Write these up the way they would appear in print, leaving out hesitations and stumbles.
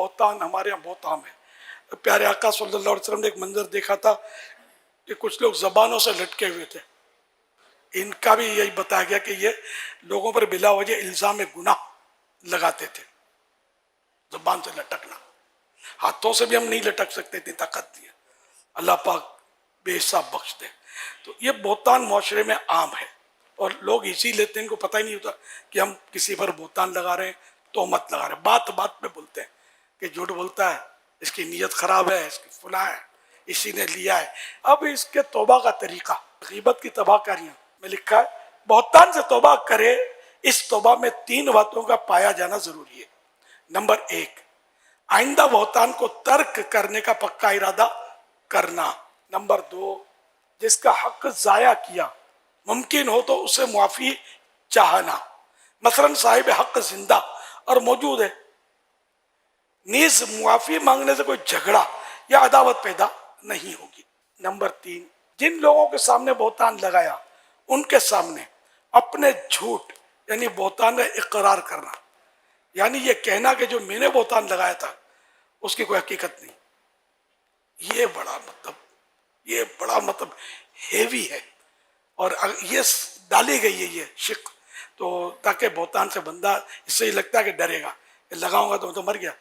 بہتان ہمارے یہاں بہت عام ہے. پیارے آقا صلی اللہ علیہ وسلم نے ایک منظر دیکھا تھا کہ کچھ لوگ زبانوں سے لٹکے ہوئے تھے. ان کا بھی یہی بتایا گیا کہ یہ لوگوں پر بلا وجہ الزام گناہ لگاتے تھے. زبان سے لٹکنا، ہاتھوں سے بھی ہم نہیں لٹک سکتے، اتنی طاقت نہیں ہے. اللہ پاک بے حساب بخش دے. تو یہ بہتان معاشرے میں عام ہے اور لوگ اسی لیتے ہیں، ان کو پتہ ہی نہیں ہوتا کہ ہم کسی پر بہتان لگا رہے ہیں، تہمت لگا رہے ہیں. بات بات پہ بولتے ہیں کہ جھوٹ بولتا ہے، اس کی نیت خراب ہے، اس کی فلاں ہے، اسی نے لیا ہے. اب اس کے توبہ کا طریقہ، غیبت کی تباہ کاریاں میں لکھا ہے بہتان سے توبہ کرے. اس توبہ میں 3 باتوں کا پایا جانا ضروری ہے. نمبر 1، آئندہ بہتان کو ترک کرنے کا پکا ارادہ کرنا. نمبر 2، جس کا حق ضائع کیا ممکن ہو تو اسے معافی چاہنا. مثلا صاحب حق زندہ اور موجود ہے، نیز معافی مانگنے سے کوئی جھگڑا یا عداوت پیدا نہیں ہوگی. نمبر 3، جن لوگوں کے سامنے بہتان لگایا ان کے سامنے اپنے جھوٹ یعنی بہتان کا اقرار کرنا، یعنی یہ کہنا کہ جو میں نے بہتان لگایا تھا اس کی کوئی حقیقت نہیں. یہ بڑا مطلب ہیوی ہے اور یہ ڈالی گئی ہے یہ شق، تو تاکہ بہتان سے بندہ اس سے ہی لگتا ہے کہ ڈرے گا کہ لگاؤں گا تو مر گیا،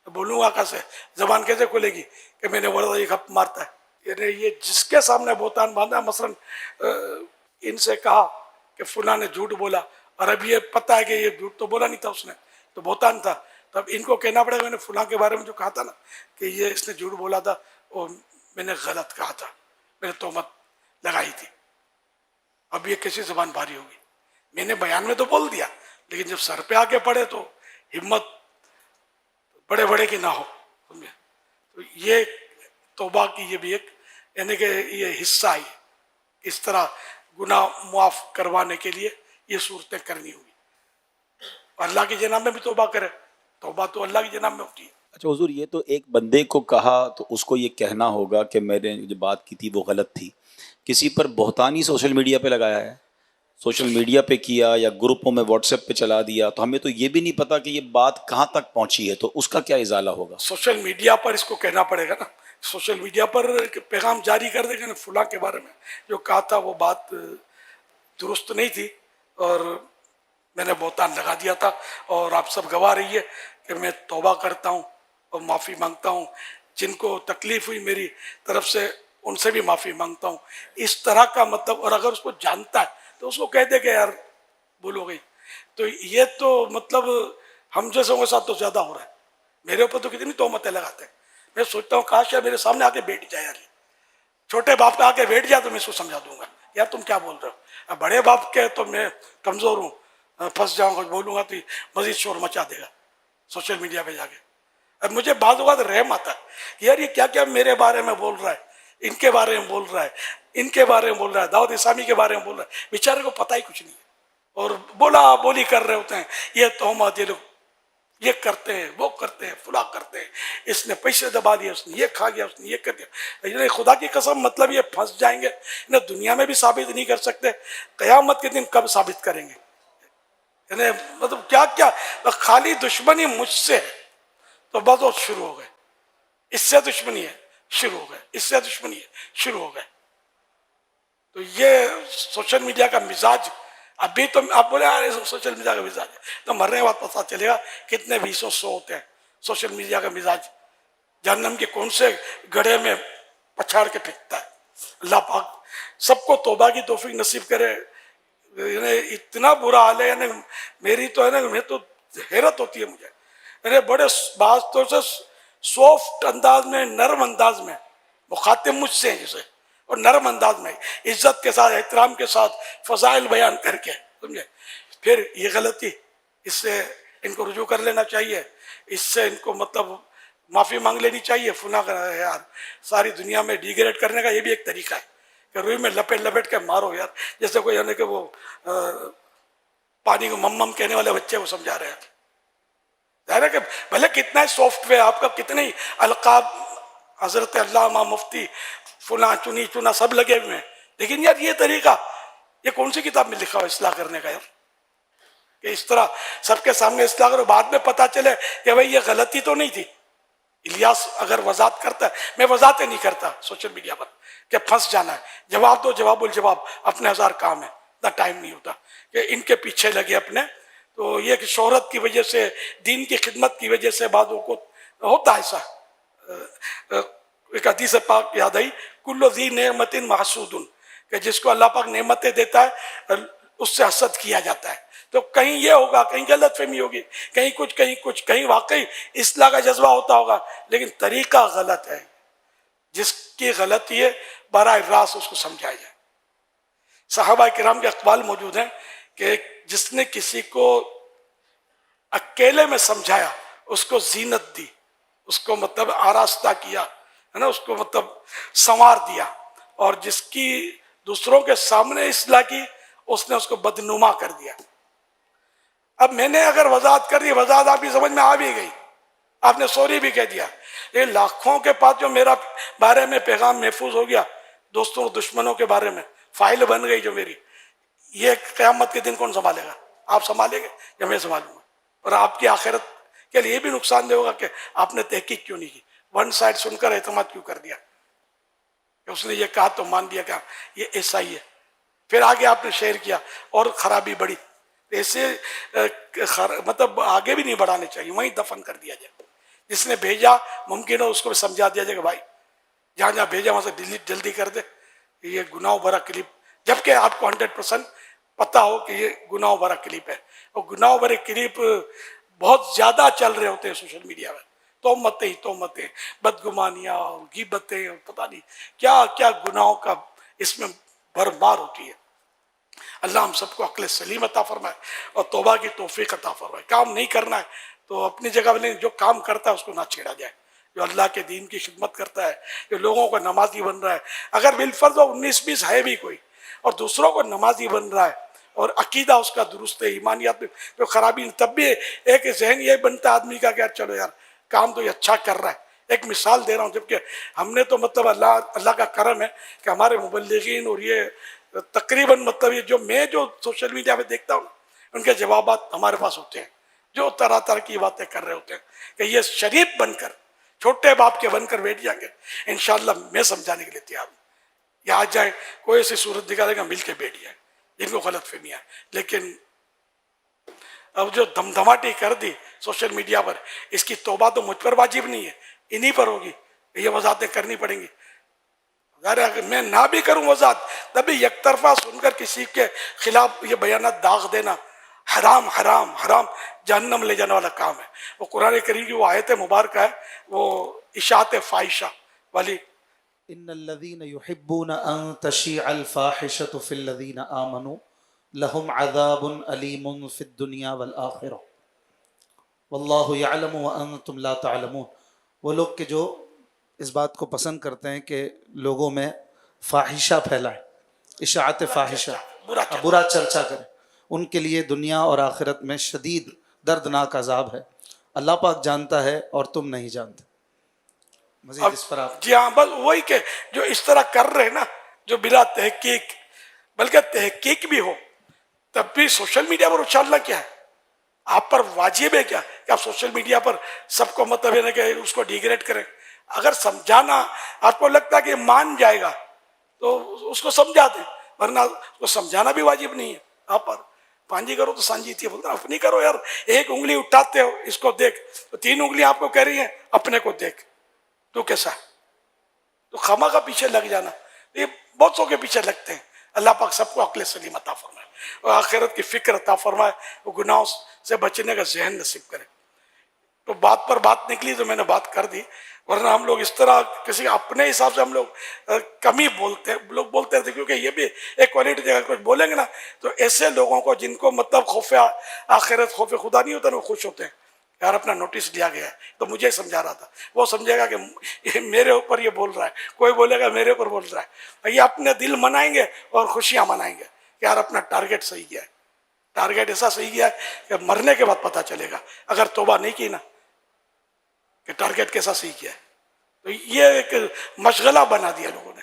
بولوں گا کیسے، زبان کیسے کھلے گی کہ میں نے بولا یہ گپ مارتا ہے. یعنی یہ جس کے سامنے بہتان باندھا، مثلا ان سے کہا کہ فلاں نے جھوٹ بولا اور اب یہ پتہ ہے کہ یہ جھوٹ تو بولا نہیں تھا، اس نے تو بہتان تھا، تب ان کو کہنا پڑے گا میں نے فلاں کے بارے میں جو کہا تھا نا کہ یہ اس نے جھوٹ بولا تھا اور میں نے غلط کہا تھا، میں نے تہمت لگائی تھی. اب یہ کیسی زبان بھاری ہوگی. میں نے بیان میں تو بول دیا لیکن جب سر پہ آ کے پڑے تو ہمت بڑے بڑے کی نہ ہو. تو یہ توبہ کی یہ بھی ایک یعنی کہ یہ حصہ ہے. اس طرح گناہ معاف کروانے کے لیے یہ صورتیں کرنی ہوگی. اللہ کی جناب میں بھی توبہ کرے، توبہ تو اللہ کی جناب میں ہوتی ہے. اچھا حضور، یہ تو ایک بندے کو کہا تو اس کو یہ کہنا ہوگا کہ میں نے جو بات کی تھی وہ غلط تھی. کسی پر بہتان ہی سوشل میڈیا پہ لگایا ہے، سوشل میڈیا پہ کیا یا گروپوں میں واٹس ایپ پہ چلا دیا، تو ہمیں تو یہ بھی نہیں پتا کہ یہ بات کہاں تک پہنچی ہے، تو اس کا کیا ازالہ ہوگا؟ سوشل میڈیا پر اس کو کہنا پڑے گا نا، سوشل میڈیا پر پیغام جاری کر دے گا نا، فلاں کے بارے میں جو کہا تھا وہ بات درست نہیں تھی اور میں نے بہتان لگا دیا تھا اور آپ سب گواہ رہی ہے کہ میں توبہ کرتا ہوں اور معافی مانگتا ہوں. جن کو تکلیف ہوئی میری طرف سے ان سے بھی معافی مانگتا ہوں. اس طرح کا مطلب، اور اگر اس کو جانتا ہے تو اس کو کہہ دے کہ یار بھول ہو گئی. تو یہ تو مطلب ہم جیسوں کے ساتھ تو زیادہ ہو رہا ہے. میرے اوپر تو کتنی تہمتیں لگاتے ہیں. میں سوچتا ہوں کاش یار میرے سامنے آ کے بیٹھ جائے، یار چھوٹے باپ کا آ کے بیٹھ جائے تو میں اس کو سمجھا دوں گا یار تم کیا بول رہے ہو. اب بڑے باپ کے تو میں کمزور ہوں، پھنس جاؤں گا، بولوں گا تو مزید شور مچا دے گا سوشل میڈیا پہ جا کے. اب مجھے بعض اوقات رحم آتا ہے یار یہ کیا کیا میرے بارے میں بول رہا ہے، ان کے بارے میں بول رہا ہے، ان کے بارے میں بول رہا ہے، دعوت اسلامی کے بارے میں بول رہا ہے. بیچارے کو پتہ ہی کچھ نہیں ہے اور بولا بولی کر رہے ہوتے ہیں. یہ تہمت، یہ لوگ یہ کرتے ہیں، وہ کرتے ہیں، فلاں کرتے ہیں، اس نے پیسے دبا دیے، اس نے یہ کھا گیا، اس نے یہ کر دیا. خدا کی قسم مطلب یہ پھنس جائیں گے. انہیں دنیا میں بھی ثابت نہیں کر سکتے، قیامت کے دن کب ثابت کریں گے؟ یعنی مطلب کیا کیا خالی دشمنی مجھ سے ہے تو بس وہ شروع ہو گئے، اس سے دشمنی ہے شروع ہو گئے، اس سے دشمنی ہے شروع ہو گئے. تو یہ سوشل میڈیا کا مزاج ابھی تو آپ بولے یار سوشل میڈیا کا مزاج ہے، تو مرنے کے بعد پتہ چلے گا کتنے 20 ہوتے ہیں سوشل میڈیا کا مزاج. جہنم کے کون سے گڑھے میں پچھاڑ کے پھینکتا ہے. اللہ پاک سب کو توبہ کی توفیق نصیب کرے. یعنی اتنا برا حال ہے، یعنی میری تو ہے نا، میں تو حیرت ہوتی ہے مجھے. یعنی بڑے بعض طور سے سافٹ انداز میں، نرم انداز میں مخاطب مجھ سے ہیں جسے، اور نرم انداز میں عزت کے ساتھ، احترام کے ساتھ فضائل بیان کر کے، سمجھے، پھر یہ غلطی، اس سے ان کو رجوع کر لینا چاہیے، اس سے ان کو مطلب معافی مانگ لینی چاہیے. فنا کرنا ہے یار، ساری دنیا میں ڈیگریڈ کرنے کا یہ بھی ایک طریقہ ہے کہ روئی میں لپیٹ لپیٹ کے مارو یار. جیسے کوئی یعنی کہ وہ پانی کو مم مم کہنے والے بچے وہ سمجھا رہے ہیں. ظاہر ہے کہ بھلے کتنا ہی سافٹ ویئر آپ کا، کتنے ہی القاب حضرت علامہ مفتی فلاں چنی چنا سب لگے ہوئے ہیں، لیکن یار یہ طریقہ یہ کون سی کتاب میں لکھا ہو اصلاح کرنے کا یار؟ کہ اس طرح سب کے سامنے اصلاح کرو، بعد میں پتہ چلے کہ بھائی یہ غلطی تو نہیں تھی، الیاس اگر وضاحت کرتا ہے، میں وضاحتیں نہیں کرتا سوشل میڈیا پر کہ پھنس جانا ہے، جواب دو، جواب الجواب، اپنے ہزار کام ہے، اتنا ٹائم نہیں ہوتا کہ ان کے پیچھے لگے اپنے. تو یہ کہ شہرت کی وجہ سے، دین کی خدمت کی وجہ سے بعضوں کو ہوتا ایسا. ایک حدیث پاک یاد آئی، کل ذی نعمت محسود، کہ جس کو اللہ پاک نعمتیں دیتا ہے اس سے حسد کیا جاتا ہے. تو کہیں یہ ہوگا، کہیں غلط فہمی ہوگی، کہیں کچھ، کہیں واقعی اصلاح کا جذبہ ہوتا ہوگا، لیکن طریقہ غلط ہے. جس کی غلطی ہے براہ راست اس کو سمجھایا جائے. صحابہ کرام کے اقوال موجود ہیں کہ جس نے کسی کو اکیلے میں سمجھایا، اس کو زینت دی، اس کو مطلب آراستہ کیا ہے نا، اس کو مطلب سنوار دیا، اور جس کی دوسروں کے سامنے اصلاح کی، اس نے اس کو بدنما کر دیا. اب میں نے اگر وضاحت کر دی، وضاحت آپ کی سمجھ میں آ بھی گئی، آپ نے سوری بھی کہہ دیا، یہ لاکھوں کے پاس جو میرا بارے میں پیغام محفوظ ہو گیا، دوستوں دشمنوں کے بارے میں فائل بن گئی جو میری، یہ قیامت کے دن کون سنبھالے گا؟ آپ سنبھالیں گے یا میں سنبھالوں گا؟ اور آپ کی آخرت کے لیے بھی نقصان دہ ہوگا کہ آپ نے تحقیق کیوں نہیں کی، ون سائڈ سن کر اعتماد کیوں کر دیا کہ اس نے یہ کہا تو مان دیا کہ یہ ایسا ہی ہے. پھر آگے آپ نے شیئر کیا اور خرابی بڑھی. ایسے مطلب آگے بھی نہیں بڑھانے چاہیے، وہیں دفن کر دیا جائے. جس نے بھیجا ممکن ہو اس کو بھی سمجھا دیا جائے کہ بھائی جہاں جہاں بھیجا وہاں سے ڈیلیٹ جلدی کر دے، یہ گناہ بھرا کلپ، جبکہ آپ کو 100% پتا ہو کہ یہ گناہ بھرا کلپ ہے. اور گناہ بھرے کلپ بہت زیادہ چل رہے ہوتے ہیں سوشل میڈیا میں، تہمتیں، بدگمانیاں اور غیبتیں اور پتہ نہیں کیا کیا گناہوں کا اس میں بھرمار ہوتی ہے. اللہ ہم سب کو عقل سلیم عطا فرمائے اور توبہ کی توفیق عطا فرمائے. کام نہیں کرنا ہے تو اپنی جگہ میں جو کام کرتا ہے اس کو نہ چھیڑا جائے. جو اللہ کے دین کی خدمت کرتا ہے، جو لوگوں کو نمازی بن رہا ہے، اگر بالفرض وہ 19-20 ہے بھی کوئی اور دوسروں کو نمازی بن رہا ہے اور عقیدہ اس کا درست ہے، ایمانیات میں جو خرابی، تب بھی ایک ذہن یہ بنتا ہے آدمی کا کہ یار چلو یار کام تو یہ اچھا کر رہا ہے. ایک مثال دے رہا ہوں، جبکہ ہم نے تو مطلب اللہ کا کرم ہے کہ ہمارے مبلغین اور یہ تقریباً مطلب یہ جو سوشل میڈیا پہ دیکھتا ہوں ان کے جوابات ہمارے پاس ہوتے ہیں، جو طرح طرح کی باتیں کر رہے ہوتے ہیں کہ یہ شریف بن کر، چھوٹے باپ کے بن کر بیٹھ جائیں گے، انشاءاللہ میں سمجھانے کے لیے تیار ہوں. یا آ جائیں کوئی ایسی صورت دکھا دے گا، مل کے بیٹھ جائیں جن کو غلط فہمیاں. لیکن اب جو دھمدھماٹی کر دی سوشل میڈیا پر، اس کی توبہ تو مجھ پر واجب نہیں ہے، انہی پر ہوگی. یہ وضاحتیں کرنی پڑیں گی. اگر میں نہ بھی کروں وضاحت، تبھی یک طرفہ سن کر کسی کے خلاف یہ بیانات داغ دینا حرام حرام حرام، جہنم لے جانے والا کام ہے. وہ قرآن کریم کی وہ آیت مبارکہ ہے، وہ اشاعت فاحشہ والی، ان الذين يحبون ان تشيع الفاحشة في الذين آمنوا لهم عذاب أليم في الدنيا والآخرة واللہ یعلم وانتم لا تعلمون. وہ لوگ کہ جو اس بات کو پسند کرتے ہیں کہ لوگوں میں فاحشہ پھیلائیں، اشاعت فاحشہ، برا چرچا کریں، ان کے لیے دنیا اور آخرت میں شدید دردناک عذاب ہے. اللہ پاک جانتا ہے اور تم نہیں جانتے. مزید اس پر آپ. جی ہاں، بس وہی کہ جو اس طرح کر رہے ہیں نا، جو بلا تحقیق، بلکہ تحقیق بھی ہو تب بھی سوشل میڈیا پر اچھالنا کیا ہے؟ آپ پر واجب ہے کیا کہ آپ سوشل میڈیا پر سب کو مطلب ہے کہ اس کو ڈیگریڈ کریں؟ اگر سمجھانا آپ کو لگتا ہے کہ مان جائے گا تو اس کو سمجھا دیں، ورنہ اس کو سمجھانا بھی واجب نہیں ہے آپ پر. پانجی کرو تو سانجی تھی، بولتا اپنی کرو یار. ایک انگلی اٹھاتے ہو، اس کو دیکھ، تو 3 انگلی آپ کو کہہ رہی ہیں اپنے کو دیکھ، تو کیسا ہے؟ تو خما کا پیچھے لگ جانا، یہ بہت سو کے پیچھے لگتے ہیں. اللہ پاک سب کو عقل سلیم عطا فرمائے اور آخرت کی فکر عطا فرمائے، وہ گناہوں سے بچنے کا ذہن نصیب کرے. تو بات پر بات نکلی تو میں نے بات کر دی، ورنہ ہم لوگ اس طرح کسی اپنے حساب سے ہم لوگ کم ہی بولتے ہیں. لوگ بولتے رہتے کیونکہ یہ بھی ایک کوالٹی ہے، کچھ بولیں گے نا تو ایسے لوگوں کو جن کو مطلب خوف آخرت، خوف خدا نہیں ہوتا نا، وہ خوش ہوتے ہیں یار اپنا نوٹس لیا گیا ہے. تو مجھے سمجھا رہا تھا، وہ سمجھے گا کہ یہ میرے اوپر یہ بول رہا ہے، کوئی بولے گا میرے اوپر بول رہا ہے. یہ اپنے دل منائیں گے اور خوشیاں منائیں گے کہ یار اپنا ٹارگیٹ صحیح کیا ہے. ٹارگیٹ ایسا صحیح کیا ہے کہ مرنے کے بعد پتہ چلے گا اگر توبہ نہیں کی نا کہ ٹارگیٹ کیسا صحیح کیا ہے. تو یہ ایک مشغلہ بنا دیا لوگوں نے.